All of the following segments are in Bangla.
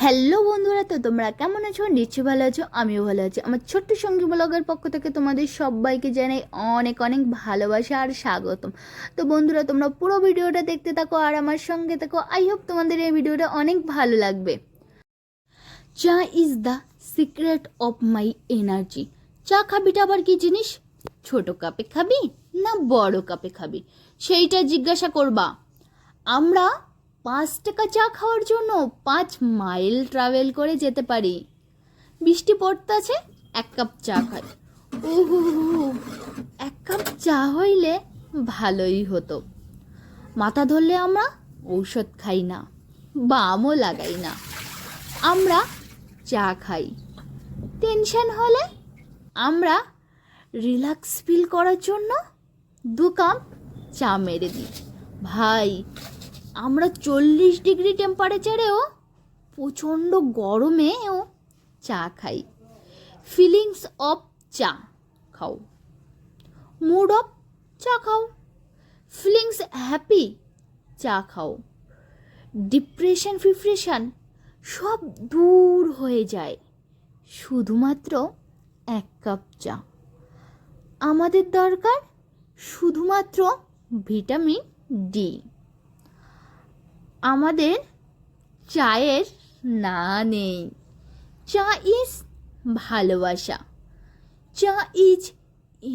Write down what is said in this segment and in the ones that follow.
হ্যালো বন্ধুরা, তো তোমরা কেমন আছো? নিশ্চয়ই ভালো আছো, আমিও ভালো আছি। আমার ছোট্ট সঙ্গী ব্লগের পক্ষ থেকে তোমাদের সবাইকে জানাই অনেক অনেক ভালোবাসা আর স্বাগতম। তো বন্ধুরা, তোমরা পুরো ভিডিওটা দেখতে থাকো আর আমার সঙ্গে থাকো। আই হোপ তোমাদের এই ভিডিওটা অনেক ভালো লাগবে। চা is the secret of my energy. চা খাবিটা আবার কি জিনিস? ছোট কাপে খাবি না বড় কাপে খাবি সেইটা জিজ্ঞাসা করবা। আমরা 5 টাকা চা খাওয়ার জন্য 5 মাইল ট্রাভেল করে যেতে পারি। বৃষ্টি পড়তেছে, 1 কাপ চা খাই। ওহো, 1 কাপ চা হইলে ভালোই হতো। মাথা ধরলে আমরা ঔষধ খাই না, বামও লাগাই না, আমরা চা খাই। টেনশন হলে আমরা রিল্যাক্স ফিল করার জন্য 2 কাপ চা মেরে দিই। ভাই, আমরা 40 ডিগ্রি টেম্পারেচারেও প্রচণ্ড গরমেও চা খাই। ফিলিংস অফ চা খাও, মুড অফ চা খাও, ফিলিংস হ্যাপি চা খাও, ডিপ্রেশন ফিপ্রেশন সব দূর হয়ে যায় শুধুমাত্র 1 কাপ চা। আমাদের দরকার শুধুমাত্র ভিটামিন ডি। আমাদের চায়ের না নেই। চা ইজ ভালোবাসা, চা ইজ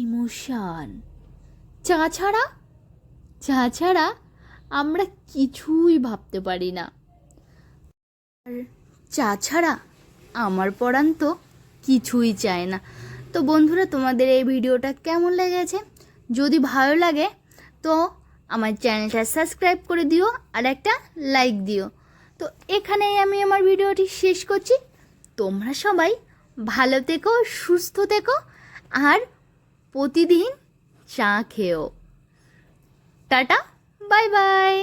ইমোশন। চা ছাড়া আমরা কিছুই ভাবতে পারি না। আর চা ছাড়া আমার পরাণ তো কিছুই চায় না। তো বন্ধুরা, তোমাদের এই ভিডিওটা কেমন লেগেছে? যদি ভালো লাগে তো আমার চ্যানেলটা সাবস্ক্রাইব করে দিও আর একটা লাইক দিও। তো এখানেই আমি আমার ভিডিওটি শেষ করছি। তোমরা সবাই ভালো থেকো, সুস্থ থেকো আর প্রতিদিন চা খেও। Tata, bye bye.